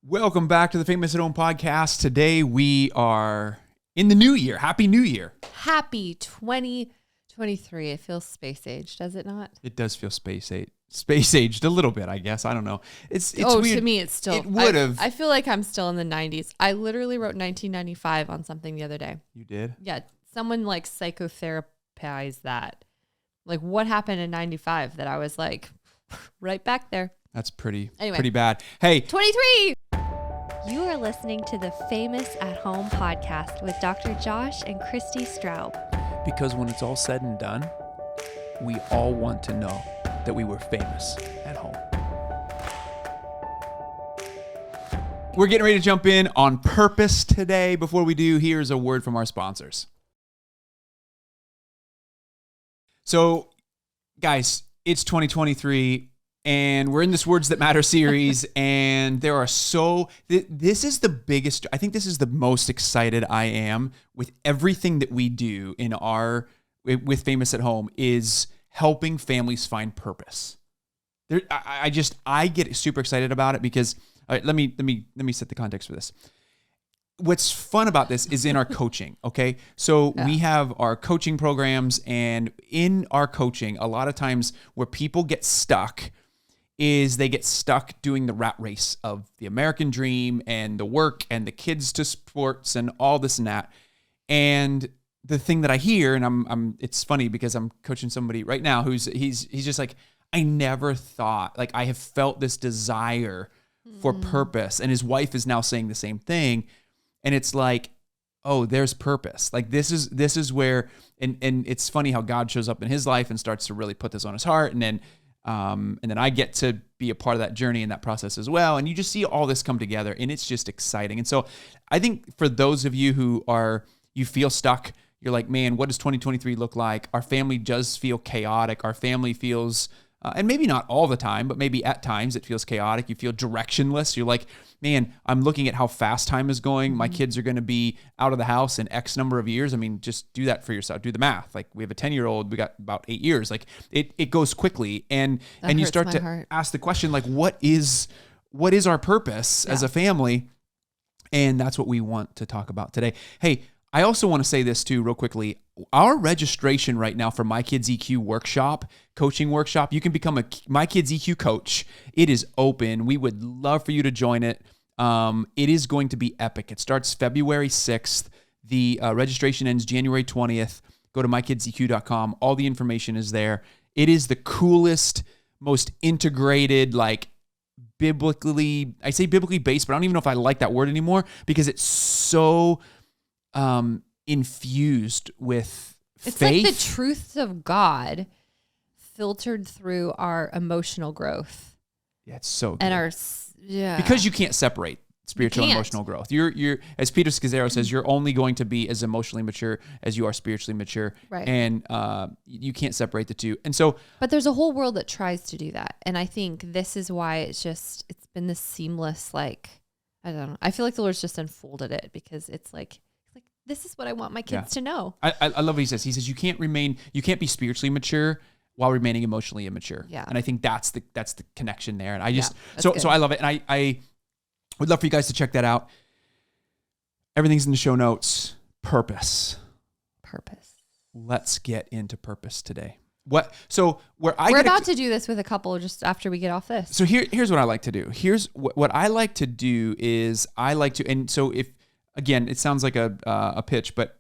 Welcome back to the Famous at Home podcast. Today we are in the new year. Happy New Year. Happy 2023. It feels space age, does it not? It does feel space aged a little bit, I guess. I don't know. It's weird. To me, it's still. It would have. I feel like I'm still in the 90s. I literally wrote 1995 on something the other day. You did? Yeah. Someone like psychotherapized that. Like what happened in 95 that I was like right back there. That's pretty bad. Hey. 23. You are listening to the Famous at Home podcast with Dr. Josh and Christy Straub. Because when it's all said and done, we all want to know that we were famous at home. We're getting ready to jump in on purpose today. Before we do, here's a word from our sponsors. So, guys, it's 2023. And we're in this Words That Matter series, and there are this is the biggest, I think this is the most excited I am with everything that we do with Famous at Home is helping families find purpose. I get super excited about it because, all right, let me set the context for this. What's fun about this is in our coaching, okay? So we have our coaching programs, and in our coaching, a lot of times where people get stuck is they get stuck doing the rat race of the American dream and the work and the kids to sports and all this and that. And the thing that I hear, and it's funny because I'm coaching somebody right now he's just like, I never thought, like I have felt this desire for purpose. And his wife is now saying the same thing. And it's like, oh, there's purpose. Like this is where, and it's funny how God shows up in his life and starts to really put this on his heart. And then I get to be a part of that journey and that process as well. And you just see all this come together, and it's just exciting. And so I think for those of you who you feel stuck, you're like, man, what does 2023 look like? Our family does feel chaotic. Our family feels, and maybe not all the time, but maybe at times it feels chaotic. You feel directionless. You're like, man, I'm looking at how fast time is going. My kids are going to be out of the house in X number of years. I mean, just do that for yourself. Do the math. Like we have a 10-year-old, we got about 8 years. Like it goes quickly. And you start to ask the question, like, what is our purpose as a family? And that's what we want to talk about today. Hey, I also want to say this too, real quickly. Our registration right now for My Kids EQ coaching workshop, you can become a My Kids EQ coach. It is open. We would love for you to join it. It is going to be epic. It starts February 6th. The registration ends January 20th. Go to mykidseq.com. All the information is there. It is the coolest, most integrated, like biblically based, but I don't even know if I like that word anymore because it's so infused with faith. It's like the truths of God filtered through our emotional growth. Yeah, it's so good. And because you can't separate spiritual and emotional growth. You're as Peter Scazzaro says, you're only going to be as emotionally mature as you are spiritually mature. Right. And you can't separate the two. And so, but there's a whole world that tries to do that. And I think this is why it's been this seamless, like, I don't know. I feel like the Lord's just unfolded it because it's like, this is what I want my kids to know. I love what he says. He says you can't be spiritually mature while remaining emotionally immature. Yeah. And I think that's the connection there. And I just so I love it. And I would love for you guys to check that out. Everything's in the show notes. Purpose. Let's get into purpose today. We're about to do this with a couple just after we get off this. So here's what I like to do. Here's what I like to do is and so if, again, it sounds like a pitch, but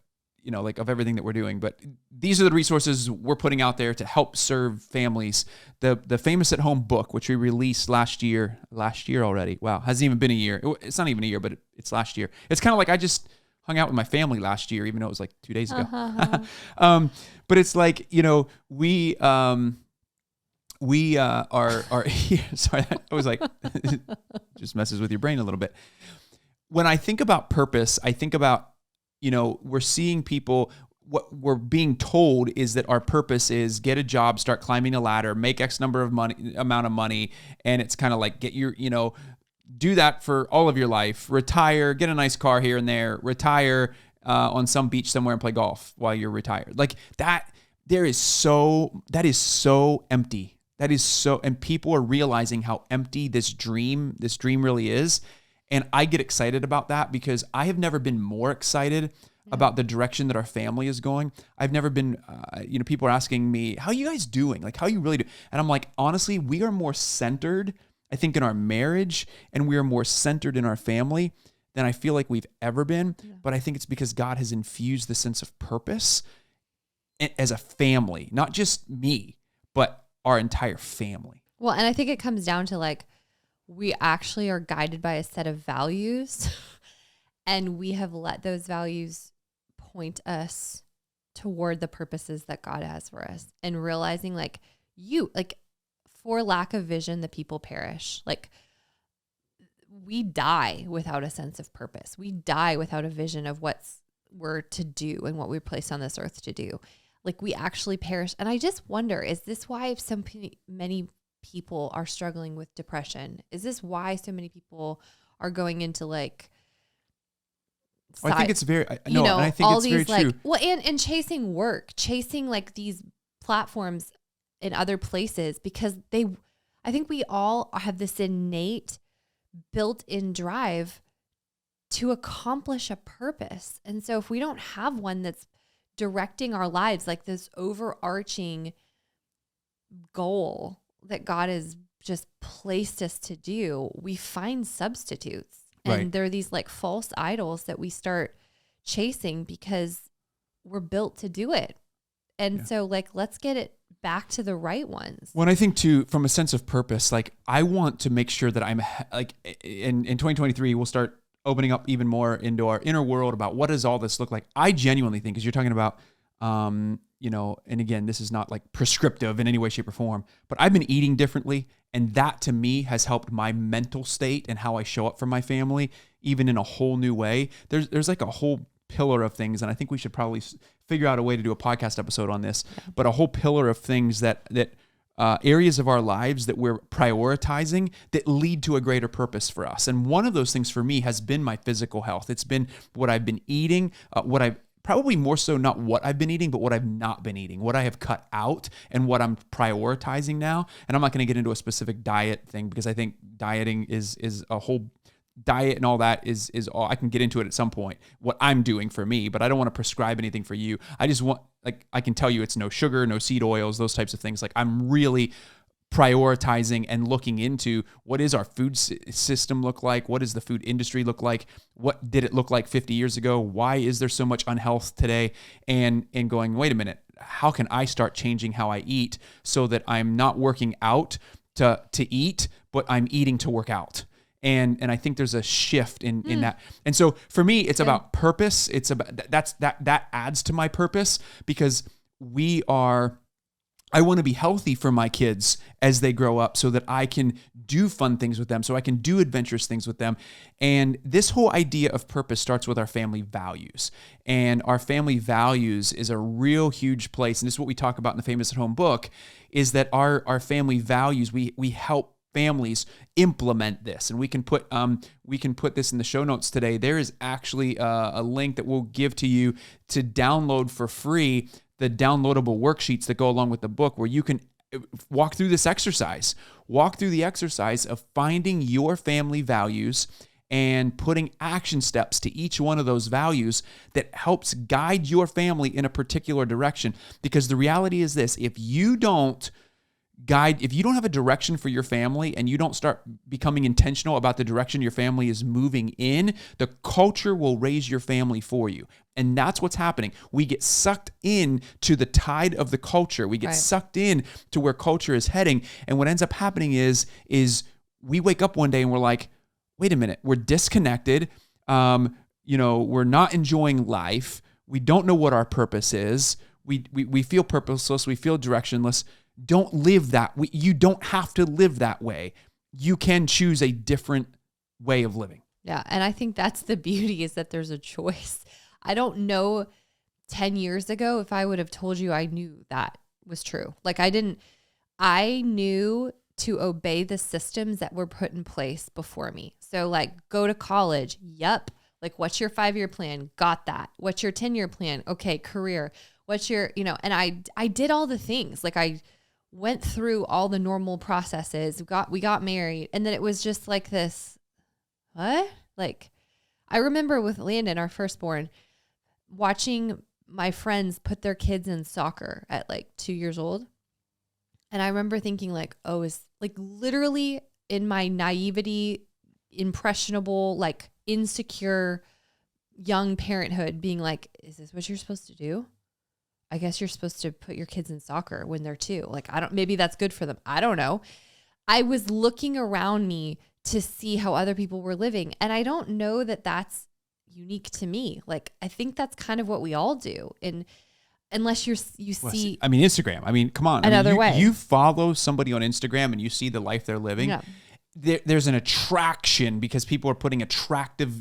like of everything that we're doing. But these are the resources we're putting out there to help serve families. The Famous at Home book, which we released last year already. Wow, hasn't even been a year. It's not even a year, but it's last year. It's kind of like I just hung out with my family last year, even though it was like 2 days ago. But it's like we are here. Sorry, I was like just messes with your brain a little bit. When I think about purpose, I think about, we're seeing people, what we're being told is that our purpose is get a job, start climbing a ladder, make X amount of money. And it's kind of like get your, do that for all of your life, retire, get a nice car here and there, retire on some beach somewhere and play golf while you're retired. Like that, that is so empty. That is so, and people are realizing how empty this dream really is. And I get excited about that because I have never been more excited about the direction that our family is going. I've never been, people are asking me, how are you guys doing? Like, how you really do? And I'm like, honestly, we are more centered, I think, in our marriage, and we are more centered in our family than I feel like we've ever been. Yeah. But I think it's because God has infused the sense of purpose as a family, not just me, but our entire family. Well, and I think it comes down to like, we actually are guided by a set of values and we have let those values point us toward the purposes that God has for us, and realizing like for lack of vision, the people perish. Like, we die without a sense of purpose. We die without a vision of what's we're to do and what we're placed on this earth to do. Like, we actually perish. And I just wonder, is this why many people are struggling with depression? Is this why so many people are going into like, I think it's very, and I think all it's these very like, true. well, and chasing work, chasing like these platforms in other places, because I think we all have this innate built-in drive to accomplish a purpose. And so if we don't have one that's directing our lives, like this overarching goal that God has just placed us to do, we find substitutes. And there are these like false idols that we start chasing because we're built to do it. And so like, let's get it back to the right ones. Well, I think too, from a sense of purpose, like I want to make sure that I'm like in 2023, we'll start opening up even more into our inner world about what does all this look like. I genuinely think, because you're talking about, and again, this is not like prescriptive in any way, shape, or form, but I've been eating differently. And that to me has helped my mental state and how I show up for my family, even in a whole new way. There's like a whole pillar of things, and I think we should probably figure out a way to do a podcast episode on this, but a whole pillar of things that areas of our lives that we're prioritizing that lead to a greater purpose for us. And one of those things for me has been my physical health. It's been what I've been eating, probably more so not what I've been eating, but what I've not been eating, what I have cut out and what I'm prioritizing now. And I'm not going to get into a specific diet thing because I think dieting is a whole diet and all that is all. I can get into it at some point, what I'm doing for me, but I don't want to prescribe anything for you. I just want, like, I can tell you it's no sugar, no seed oils, those types of things. Like, I'm really prioritizing and looking into what is our food system look like? What does the food industry look like? What did it look like 50 years ago? Why is there so much unhealth today? And going, wait a minute, how can I start changing how I eat so that I'm not working out to eat, but I'm eating to work out? And I think there's a shift in that. And so for me, it's about purpose. It's about that adds to my purpose, because I want to be healthy for my kids as they grow up so that I can do fun things with them, so I can do adventurous things with them. And this whole idea of purpose starts with our family values. And our family values is a real huge place. And this is what we talk about in the Famous at Home book, is that our family values, we help families implement this. And we can put this in the show notes today. There is actually a link that we'll give to you to download for free the downloadable worksheets that go along with the book, where you can walk through this exercise. Walk through the exercise of finding your family values and putting action steps to each one of those values that helps guide your family in a particular direction. Because the reality is this: if you don't have a direction for your family and you don't start becoming intentional about the direction your family is moving in, the culture will raise your family for you. And that's what's happening. We get sucked in to the tide of the culture. We get sucked in to where culture is heading. And what ends up happening is we wake up one day and we're like, wait a minute, we're disconnected. We're not enjoying life. We don't know what our purpose is. We feel purposeless. We feel directionless. Don't live that way. You don't have to live that way. You can choose a different way of living. Yeah. And I think that's the beauty, is that there's a choice. I don't know 10 years ago if I would have told you I knew that was true. Like, I knew to obey the systems that were put in place before me. So like, go to college. Yep. Like, what's your 5-year plan? Got that. What's your 10-year plan? Okay. Career. What's your, and I did all the things. Like, I went through all the normal processes, we got married, and then it was just like this, what? Like, I remember with Landon, our firstborn, watching my friends put their kids in soccer at like 2 years old. And I remember thinking like, oh, is like literally in my naivety, impressionable, like insecure young parenthood being like, is this what you're supposed to do? I guess you're supposed to put your kids in soccer when they're 2. Like, maybe that's good for them. I don't know. I was looking around me to see how other people were living. And I don't know that that's unique to me. Like, I think that's kind of what we all do. And unless you see, I mean, Instagram. I mean, come on. Another way. You follow somebody on Instagram and you see the life they're living. Yeah. There's an attraction because people are putting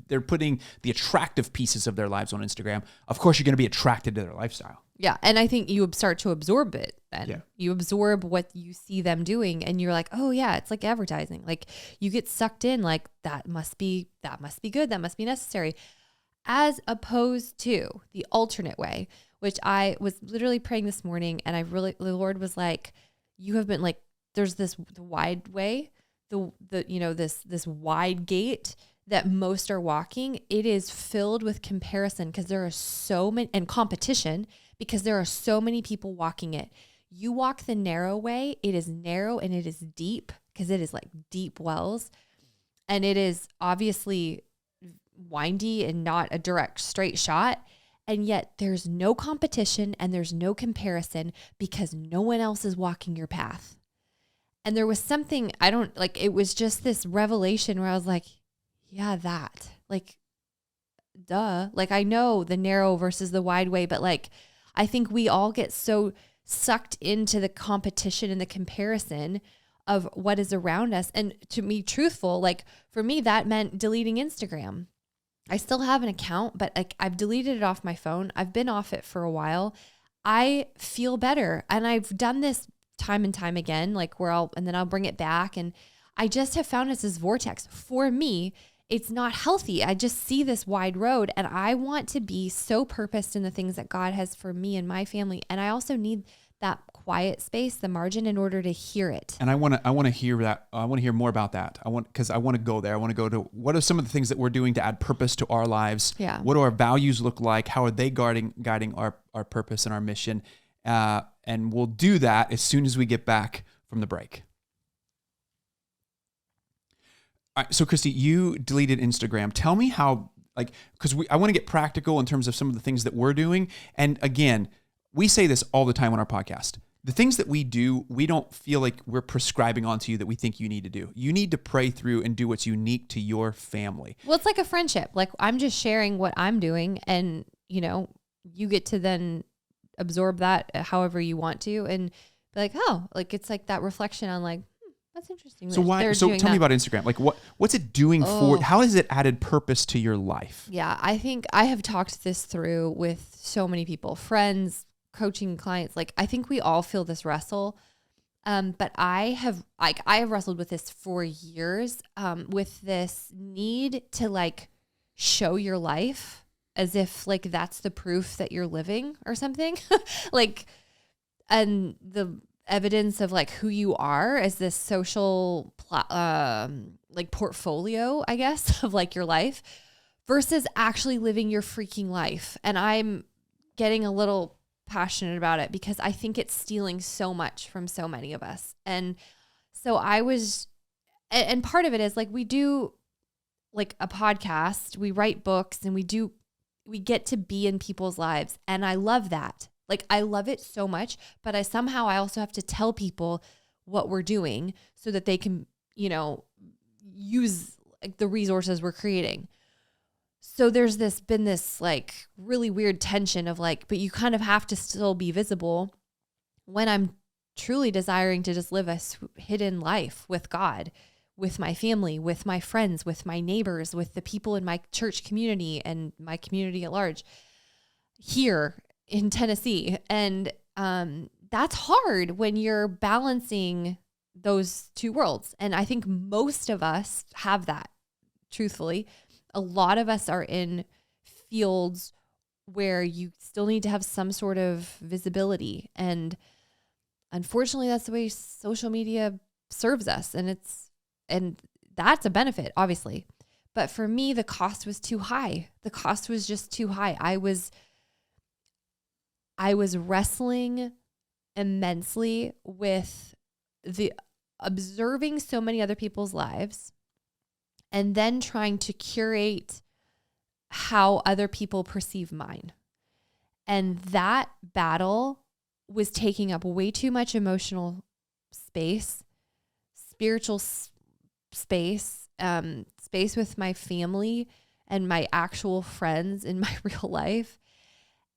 they're putting the attractive pieces of their lives on Instagram. Of course, you're going to be attracted to their lifestyle. Yeah. And I think you start to absorb it then. Yeah. You absorb what you see them doing and you're like, oh yeah, it's like advertising. Like you get sucked in like that must be good. That must be necessary. As opposed to the alternate way, which I was literally praying this morning and the Lord was like, you have been like, there's the wide way, this wide gate that most are walking. It is filled with comparison because there are so many, and competition because there are so many people walking it. You walk the narrow way. It is narrow and it is deep because it is like deep wells, and it is obviously windy and not a direct straight shot. And yet there's no competition and there's no comparison because no one else is walking your path. And there was something, it was just this revelation where I was like, yeah, that, like, duh. Like, I know the narrow versus the wide way, but like, I think we all get so sucked into the competition and the comparison of what is around us. And to be truthful, like for me, that meant deleting Instagram. I still have an account, but like I've deleted it off my phone. I've been off it for a while. I feel better. And I've done this time and time again, like and then I'll bring it back. And I just have found it's this vortex. For me, it's not healthy. I just see this wide road and I want to be so purposed in the things that God has for me and my family. And I also need that quiet space, the margin, in order to hear it. And I want to hear that. I want to hear more about that. Because I want to go there. I want to go to what are some of the things that we're doing to add purpose to our lives? Yeah. What do our values look like? How are they guiding our purpose and our mission? And we'll do that as soon as we get back from the break. All right, so Christy, you deleted Instagram. Tell me how, because I want to get practical in terms of some of the things that we're doing. And again, we say this all the time on our podcast. The things that we do, we don't feel like we're prescribing onto you that we think you need to do. You need to pray through and do what's unique to your family. Well, it's like a friendship. Like I'm just sharing what I'm doing and, you get to then absorb that however you want to and be like, oh, like it's like that reflection on like, that's interesting. So tell me about Instagram. Like what's it doing how has it added purpose to your life? Yeah, I think I have talked this through with so many people, friends, coaching clients. Like I think we all feel this wrestle. But I have wrestled with this for years, with this need to like show your life as if like that's the proof that you're living or something. And the evidence of like who you are as this social like portfolio, I guess, of like your life versus actually living your freaking life. And I'm getting a little passionate about it because I think it's stealing so much from so many of us. And so and part of it is like we do like a podcast, we write books, and we get to be in people's lives. And I love that. Like I love it so much, but I also have to tell people what we're doing so that they can, use like the resources we're creating. So there's been this like really weird tension of like, but you kind of have to still be visible when I'm truly desiring to just live a hidden life with God, with my family, with my friends, with my neighbors, with the people in my church community and my community at large here in Tennessee. And that's hard when you're balancing those two worlds. And I think most of us have that, truthfully. A lot of us are in fields where you still need to have some sort of visibility. And unfortunately, that's the way social media serves us. And that's a benefit, obviously. But for me, the cost was too high. The cost was just too high. I was wrestling immensely with the observing so many other people's lives and then trying to curate how other people perceive mine. And that battle was taking up way too much emotional space, spiritual space, space with my family and my actual friends in my real life.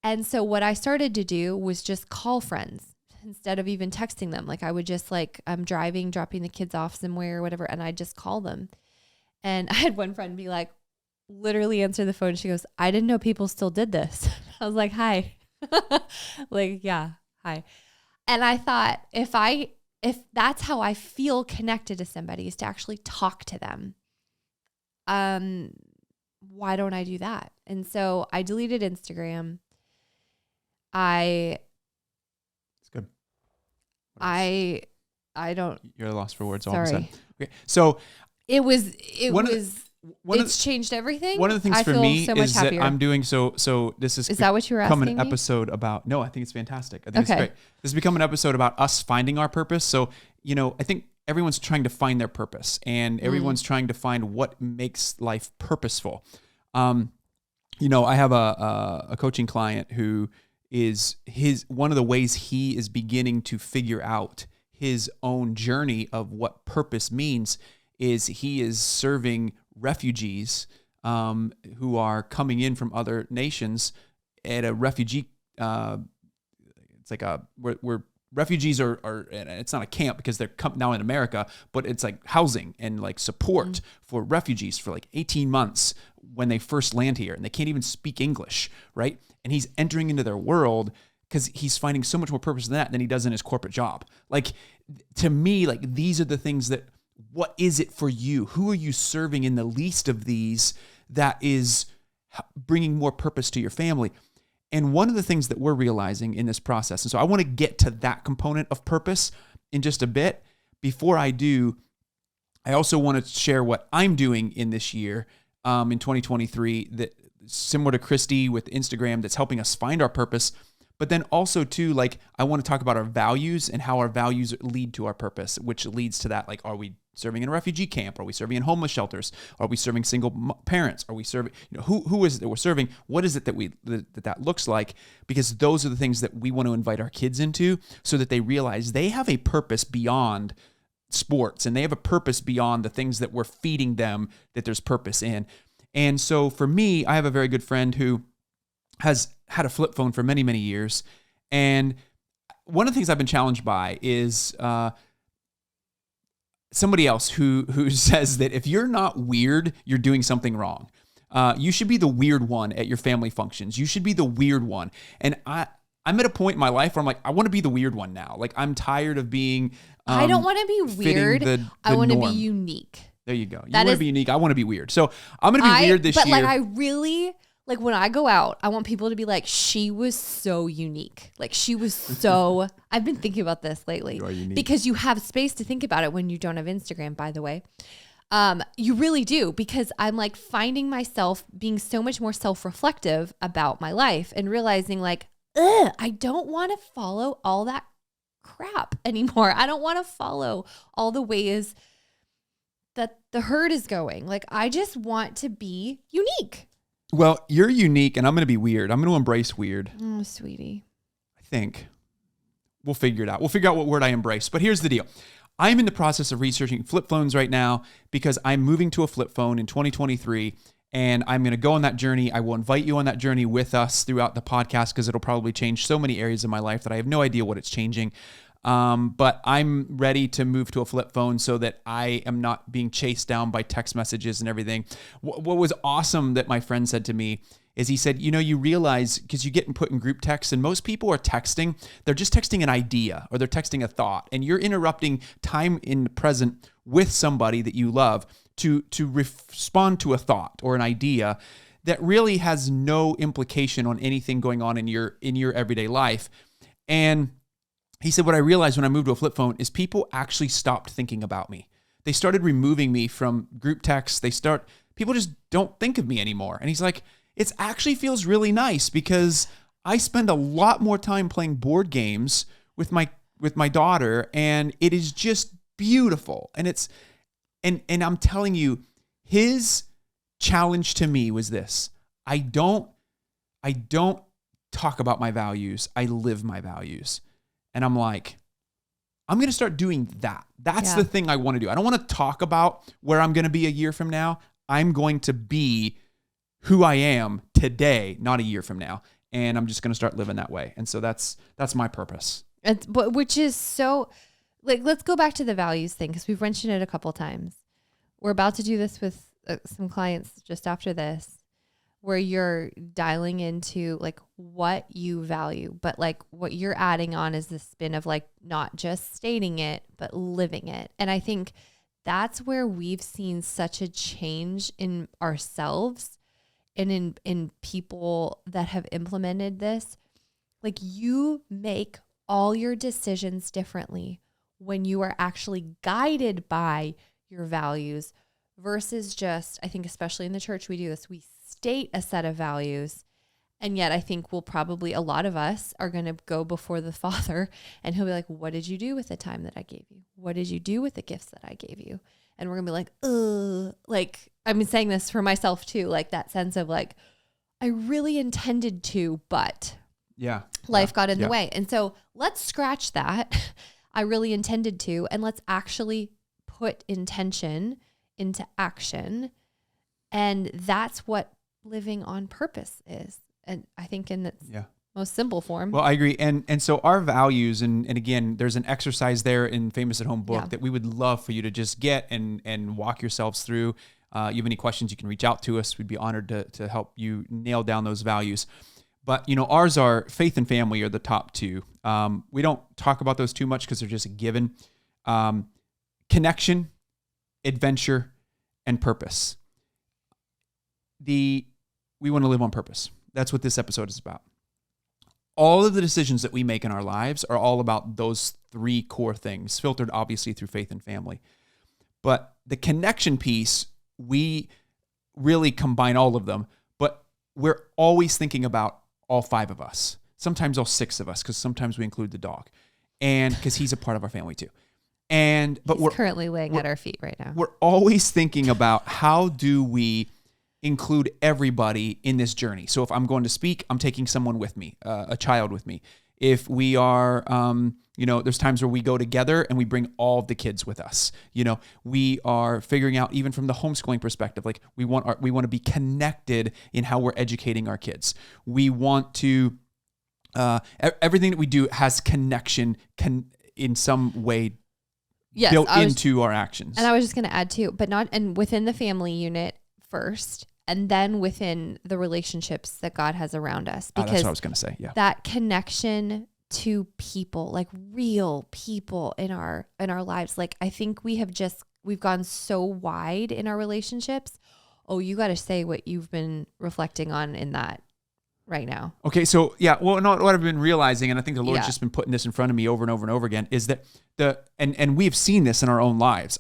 And so what I started to do was just call friends instead of even texting them. Like I would just I'm driving, dropping the kids off somewhere or whatever, and I'd just call them. And I had one friend be like, literally answer the phone. She goes, I didn't know people still did this. I was like, hi. Like, yeah, hi. And I thought if that's how I feel connected to somebody is to actually talk to them, why don't I do that? And so I deleted Instagram. It's good. I don't. You're lost for words. Sorry. All of a sudden. Okay. So it's changed everything. One of the things I for feel me so much is happier. that I'm doing so this is that what you were become asking an me? episode about, no, I think it's fantastic. I think Okay. it's great. This has become an episode about us finding our purpose. So, I think everyone's trying to find their purpose and everyone's trying to find what makes life purposeful. I have a coaching client who is one of the ways he is beginning to figure out his own journey of what purpose means is he is serving refugees who are coming in from other nations at a refugee. It's like where refugees are. It's not a camp because they're now in America, but it's like housing and like support for refugees for like 18 months when they first land here, and they can't even speak English, right? And he's entering into their world because he's finding so much more purpose in that than he does in his corporate job. Like, to me, like, these are the things that, what is it for you? Who are you serving in the least of these that is bringing more purpose to your family? And one of the things that we're realizing in this process, and so I want to get to that component of purpose in just a bit. Before I do, I also want to share what I'm doing in this year, in 2023, that similar to Christy with Instagram, that's helping us find our purpose. But then also too, like, I want to talk about our values and how our values lead to our purpose, which leads to that. Like, are we serving in a refugee camp? Are we serving in homeless shelters? Are we serving single parents? Are we serving, who is it that we're serving? What is it that looks like? Because those are the things that we want to invite our kids into so that they realize they have a purpose beyond sports and they have a purpose beyond the things that we're feeding them, that there's purpose in. And so for me, I have a very good friend who has had a flip phone for many, many years. And one of the things I've been challenged by is somebody else who says that if you're not weird, you're doing something wrong. You should be the weird one at your family functions. You should be the weird one. And I'm at a point in my life where I'm like, I want to be the weird one now. Like, I'm tired of being I don't want to be weird. I want to be unique. There you go. You want to be unique. I want to be weird. So I'm going to be weird this year. But like, I really, like, when I go out, I want people to be like, she was so unique. Like, she was so, I've been thinking about this lately. You are unique. Because you have space to think about it when you don't have Instagram, by the way. You really do, because I'm like finding myself being so much more self-reflective about my life and realizing like, I don't want to follow all that crap anymore. I don't want to follow all the ways that the herd is going. Like, I just want to be unique. Well, you're unique and I'm going to be weird. I'm going to embrace weird. Oh, sweetie. I think we'll figure it out. We'll figure out what word I embrace. But here's the deal. I'm in the process of researching flip phones right now because I'm moving to a flip phone in 2023 and I'm going to go on that journey. I will invite you on that journey with us throughout the podcast because it'll probably change so many areas of my life that I have no idea what it's changing. But I'm ready to move to a flip phone so that I am not being chased down by text messages and everything. What was awesome that my friend said to me is he said, you realize, because you get put in group texts and most people are texting, they're just texting an idea or they're texting a thought and you're interrupting time in the present with somebody that you love to respond to a thought or an idea that really has no implication on anything going on in your everyday life. And he said, what I realized when I moved to a flip phone is people actually stopped thinking about me. They started removing me from group texts. people just don't think of me anymore. And he's like, it actually feels really nice because I spend a lot more time playing board games with my daughter, and it is just beautiful. And it's and I'm telling you, his challenge to me was this: I don't talk about my values. I live my values. And I'm like, I'm going to start doing that. That's the thing I want to do. I don't want to talk about where I'm going to be a year from now. I'm going to be who I am today, not a year from now. And I'm just going to start living that way. And so that's my purpose. But which is so, like, let's go back to the values thing, because we've mentioned it a couple times. We're about to do this with some clients just after this, where you're dialing into like what you value, but like what you're adding on is the spin of like not just stating it, but living it. And I think that's where we've seen such a change in ourselves and in people that have implemented this. Like, you make all your decisions differently when you are actually guided by your values versus just, I think especially in the church, we do this. We state a set of values. And yet I think a lot of us are going to go before the Father, and he'll be like, what did you do with the time that I gave you? What did you do with the gifts that I gave you? And we're going to be like, like, I'm saying this for myself too, like that sense of like, I really intended to, but life got in the way. And so let's scratch that. I really intended to, and let's actually put intention into action. And that's what living on purpose is. And I think in its most simple form. Well, I agree. And so our values, and again, there's an exercise there in Famous at Home book that we would love for you to just get and walk yourselves through. You have any questions, you can reach out to us. We'd be honored to help you nail down those values. But, ours are faith and family are the top two. We don't talk about those too much because they're just a given. Connection, adventure, and purpose. We want to live on purpose. That's what this episode is about. All of the decisions that we make in our lives are all about those three core things, filtered obviously through faith and family. But the connection piece, we really combine all of them, but we're always thinking about all five of us, sometimes all six of us, because sometimes we include the dog, and because he's a part of our family too. But he's currently laying at our feet right now. We're always thinking about how do we include everybody in this journey. So if I'm going to speak, I'm taking someone with me, a child with me. If we are, there's times where we go together and we bring all of the kids with us. We are figuring out, even from the homeschooling perspective, like we want to be connected in how we're educating our kids. We want to, everything that we do has connection in some way built into our actions. And I was just going to add too, and within the family unit first, and then within the relationships that God has around us. Because that's what I was going to say. Yeah. That connection to people, like real people in our lives. Like, I think we've gone so wide in our relationships. Oh, you got to say what you've been reflecting on in that right now. Okay. So what I've been realizing, and I think the Lord's just been putting this in front of me over and over and over again, is that and we've seen this in our own lives.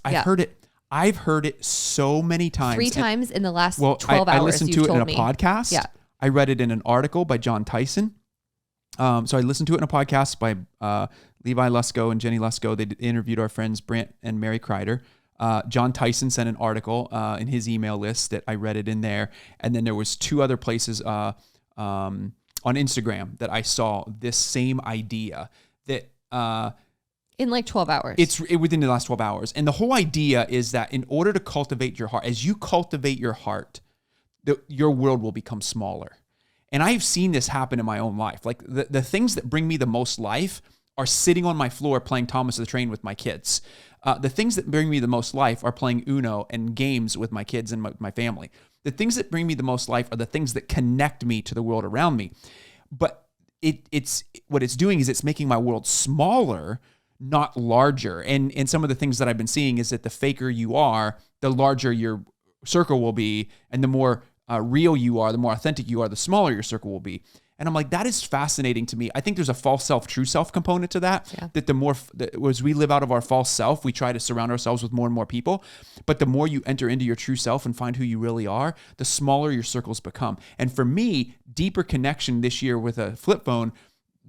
I've heard it so many times. 3 times in the last 12 hours. I listened to it in a podcast. Yeah. I read it in an article by John Tyson. So I listened to it in a podcast by Levi Lusko and Jenny Lusko. They interviewed our friends Brant and Mary Kreider. John Tyson sent an article in his email list that I read it in there. And then there was 2 other places on Instagram that I saw this same idea that in like 12 hours. It's within the last 12 hours. And the whole idea is that in order to cultivate your heart, as you cultivate your heart, your world will become smaller. And I've seen this happen in my own life. Like the things that bring me the most life are sitting on my floor playing Thomas the Train with my kids. The things that bring me the most life are playing Uno and games with my kids and my family. The things that bring me the most life are the things that connect me to the world around me. But it's what it's doing is it's making my world smaller, not larger. And some of the things that I've been seeing is that the faker you are, the larger your circle will be, and the more real you are, the more authentic you are, the smaller your circle will be. And I'm like, that is fascinating to me. I think there's a false self, true self component to that. Yeah. That the more, as we live out of our false self, we try to surround ourselves with more and more people. But the more you enter into your true self and find who you really are, the smaller your circles become. And for me, deeper connection this year with a flip phone,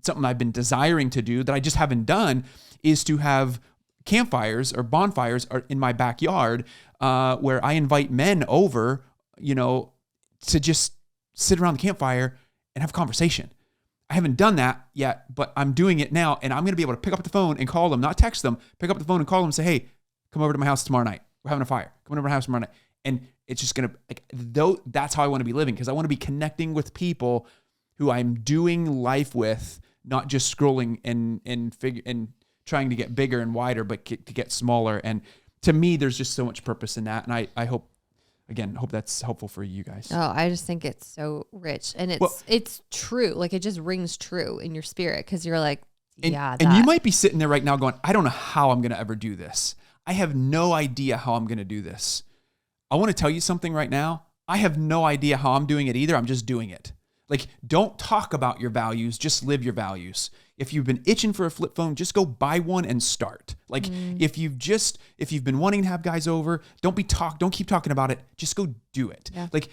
something I've been desiring to do that I just haven't done, is to have campfires or bonfires in my backyard where I invite men over, to just sit around the campfire and have a conversation. I haven't done that yet, but I'm doing it now, and I'm going to be able to pick up the phone and call them, not text them, pick up the phone and call them and say, hey, come over to my house tomorrow night. We're having a fire. Come over to my house tomorrow night. And it's just going to, that's how I want to be living, because I want to be connecting with people who I'm doing life with, not just scrolling and trying to get bigger and wider, but to get smaller. And to me, there's just so much purpose in that. And I hope that's helpful for you guys. Oh, I just think it's so rich, and it's true. Like, it just rings true in your spirit, because you're like, and you might be sitting there right now going, I don't know how I'm going to ever do this. I have no idea how I'm going to do this. I want to tell you something right now. I have no idea how I'm doing it either. I'm just doing it. Like, don't talk about your values, just live your values. If you've been itching for a flip phone, just go buy one and start. Like, if you've been wanting to have guys over, don't keep talking about it. Just go do it. Yeah. Like,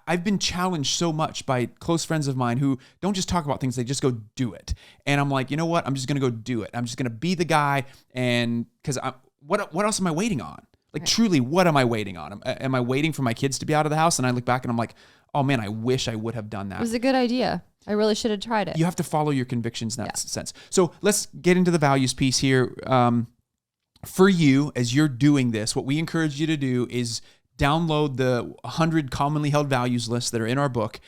I've been challenged so much by close friends of mine who don't just talk about things, they just go do it. And I'm like, you know what? I'm just going to go do it. I'm just going to be the guy. And because what else am I waiting on? Like, truly, what am I waiting on? Am I waiting for my kids to be out of the house? And I look back and I'm like, oh man, I wish I would have done that. It was a good idea. I really should have tried it. You have to follow your convictions in that sense. So let's get into the values piece here. For you, as you're doing this, what we encourage you to do is download the 100 commonly held values lists that are in our book.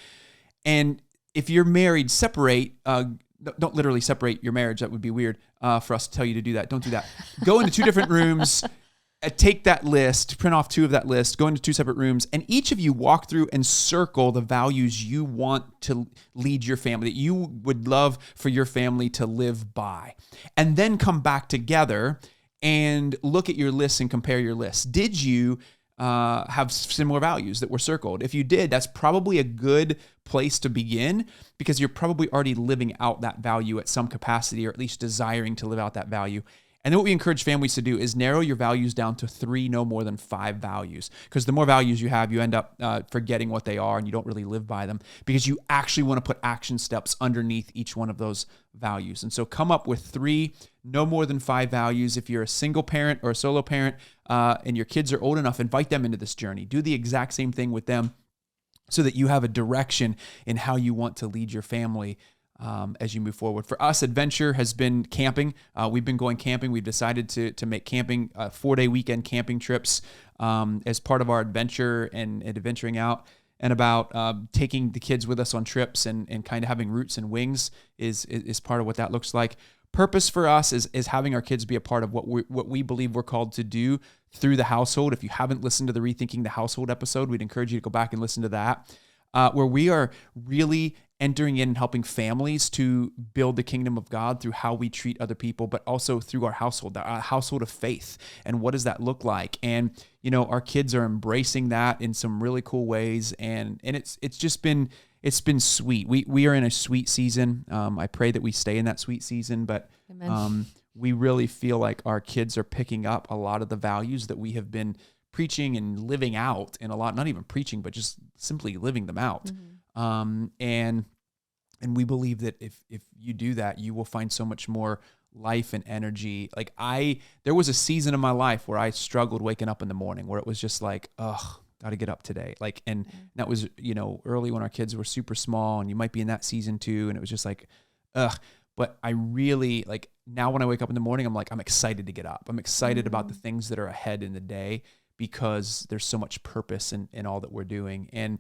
And if you're married, separate. Don't literally separate your marriage. That would be weird for us to tell you to do that. Don't do that. Go into 2 different rooms. Take that list, print off 2 of that list, go into 2 separate rooms, and each of you walk through and circle the values you want to lead your family, that you would love for your family to live by. And then come back together and look at your lists and compare your lists. Did you have similar values that were circled? If you did, that's probably a good place to begin, because you're probably already living out that value at some capacity, or at least desiring to live out that value. And then what we encourage families to do is narrow your values down to 3, no more than 5 values. Because the more values you have, you end up forgetting what they are, and you don't really live by them, because you actually want to put action steps underneath each one of those values. And so come up with 3, no more than 5 values. If you're a single parent or a solo parent and your kids are old enough, invite them into this journey. Do the exact same thing with them, so that you have a direction in how you want to lead your family as you move forward. For us, adventure has been camping. We've been going camping. We've decided to make camping 4-day weekend camping trips as part of our adventure and adventuring out. And about taking the kids with us on trips and kind of having roots and wings is part of what that looks like. Purpose for us is having our kids be a part of what we believe we're called to do through the household. If you haven't listened to the Rethinking the Household episode, we'd encourage you to go back and listen to that, where we are really entering in and helping families to build the kingdom of God through how we treat other people, but also through our household of faith. And what does that look like? And, our kids are embracing that in some really cool ways. And it's been sweet. We are in a sweet season. I pray that we stay in that sweet season, but we really feel like our kids are picking up a lot of the values that we have been preaching and living out, and not even preaching, but just simply living them out. And we believe that if you do that, you will find so much more life and energy. Like there was a season of my life where I struggled waking up in the morning, where it was just like, ugh, got to get up today. Like, and that was, early when our kids were super small, and you might be in that season too. And it was just like, ugh. But I really, like, now when I wake up in the morning, I'm like, I'm excited to get up. I'm excited about the things that are ahead in the day, because there's so much purpose in all that we're doing. And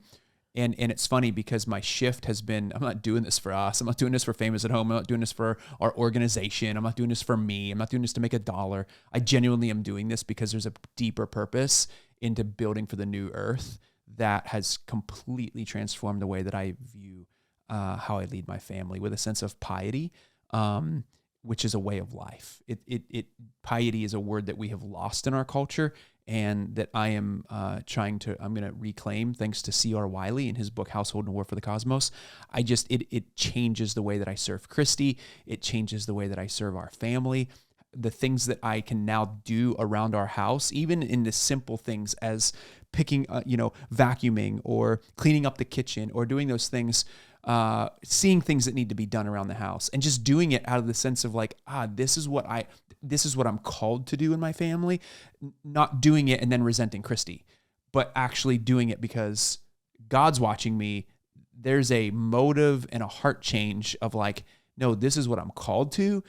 it's funny, because my shift has been, I'm not doing this for us. I'm not doing this for Famous at Home. I'm not doing this for our organization. I'm not doing this for me. I'm not doing this to make $1. I genuinely am doing this because there's a deeper purpose into building for the new earth that has completely transformed the way that I view how I lead my family, with a sense of piety, which is a way of life. Piety is a word that we have lost in our culture, and that I am I'm going to reclaim thanks to C.R. Wiley in his book, Household and War for the Cosmos. It changes the way that I serve Christy. It changes the way that I serve our family. The things that I can now do around our house, even in the simple things as picking, vacuuming or cleaning up the kitchen or doing those things, seeing things that need to be done around the house and just doing it out of the sense of like, this is what I'm called to do in my family, not doing it and then resenting Christy, but actually doing it because God's watching me. There's a motive and a heart change of like, no, this is what I'm called to.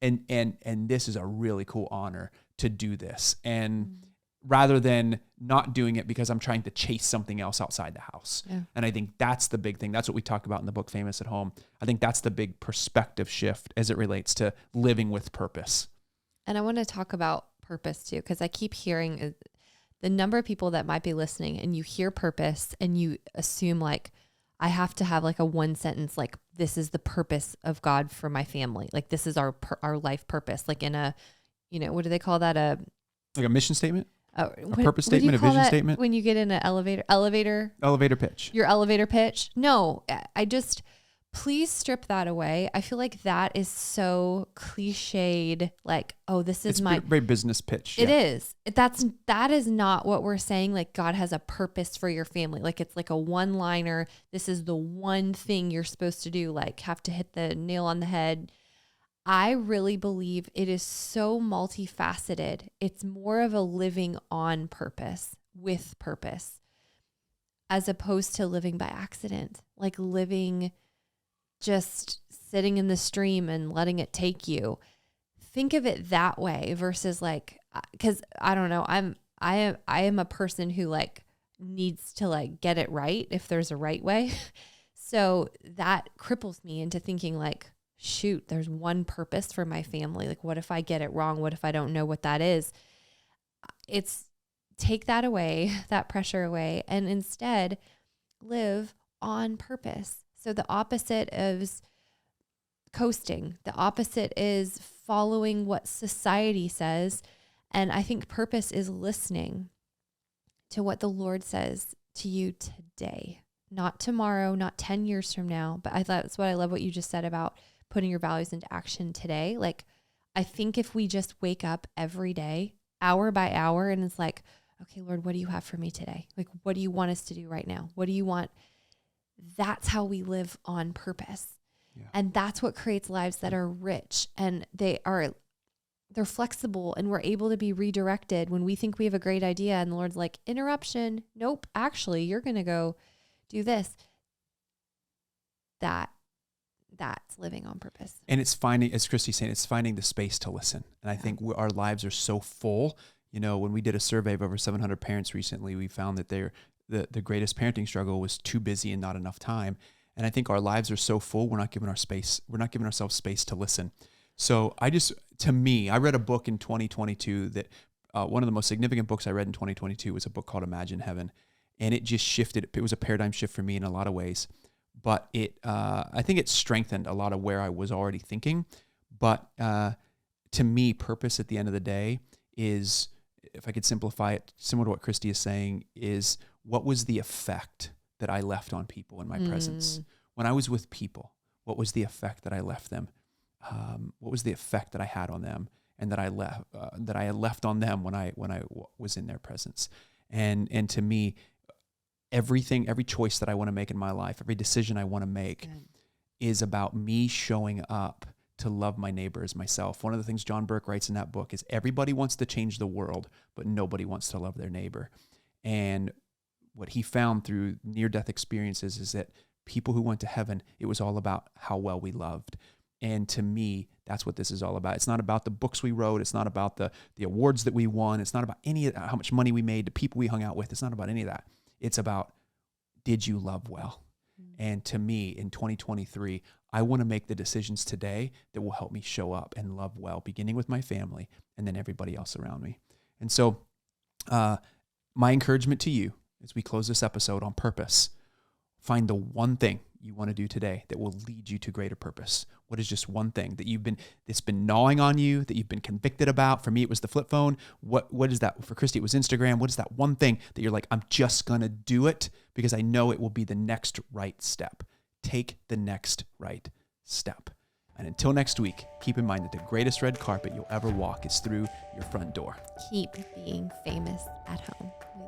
And this is a really cool honor to do this. And rather than not doing it because I'm trying to chase something else outside the house. Yeah. And I think that's the big thing. That's what we talk about in the book, Famous at Home. I think that's the big perspective shift as it relates to living with purpose. And I want to talk about purpose too, because I keep hearing the number of people that might be listening and you hear purpose and you assume like, I have to have like a one sentence, like this is the purpose of God for my family. Like this is our life purpose. Like in a, what do they call that? Like a mission statement, a purpose statement, a vision statement. When you get in an elevator pitch, your elevator pitch. No, please strip that away. I feel like that is so cliched. Like, oh, this is it's very business pitch. It is. That is not what we're saying. Like God has a purpose for your family. Like it's like a one-liner. This is the one thing you're supposed to do. Like have to hit the nail on the head. I really believe it is so multifaceted. It's more of a living on purpose, with purpose, as opposed to living by accident. Like living just sitting in the stream and letting it take you. Think of it that way versus like, cause I don't know, I am a person who like needs to like get it right if there's a right way. So that cripples me into thinking like, shoot, there's one purpose for my family. Like, what if I get it wrong? What if I don't know what that is? It's take that away, that pressure away, and instead live on purpose. So the opposite is coasting. The opposite is following what society says. And I think purpose is listening to what the Lord says to you today, not tomorrow, not 10 years from now. But that's what I love what you just said about putting your values into action today. Like, I think if we just wake up every day, hour by hour, and it's like, okay, Lord, what do you have for me today? Like, what do you want us to do right now? What do you want? That's how we live on purpose. Yeah. And that's what creates lives that are rich and they're flexible and we're able to be redirected when we think we have a great idea and the Lord's like, interruption. Nope. Actually, you're going to go do this. That's living on purpose. And it's finding, as Christy's saying, it's finding the space to listen. And I think our lives are so full. When we did a survey of over 700 parents recently, we found that the greatest parenting struggle was too busy and not enough time. And I think our lives are so full, we're not giving ourselves space to listen. So I read a book in 2022 that one of the most significant books I read in 2022 was a book called Imagine Heaven. And it just shifted. It was a paradigm shift for me in a lot of ways. But I think it strengthened a lot of where I was already thinking. But to me, purpose at the end of the day is, if I could simplify it, similar to what Christy is saying, is what was the effect that I left on people in my presence? When I was with people, what was the effect that I left them? What was the effect that I had on them and that I left on them when I was in their presence? And to me, every choice that I want to make in my life, every decision I want to make is about me showing up to love my neighbor as myself. One of the things John Burke writes in that book is everybody wants to change the world, but nobody wants to love their neighbor. And what he found through near-death experiences is that people who went to heaven, it was all about how well we loved. And to me, that's what this is all about. It's not about the books we wrote. It's not about the awards that we won. It's not about any of how much money we made, the people we hung out with. It's not about any of that. It's about, did you love well? And to me, in 2023, I want to make the decisions today that will help me show up and love well, beginning with my family and then everybody else around me. And so my encouragement to you as we close this episode on purpose, Find the one thing you want to do today that will lead you to greater purpose. What is just one thing that that's been gnawing on you, that you've been convicted about? For me, it was the flip phone. What is that? For Christy, it was Instagram. What is that one thing that you're like, I'm just going to do it because I know it will be the next right step? Take the next right step. And until next week, keep in mind that the greatest red carpet you'll ever walk is through your front door. Keep being famous at home. We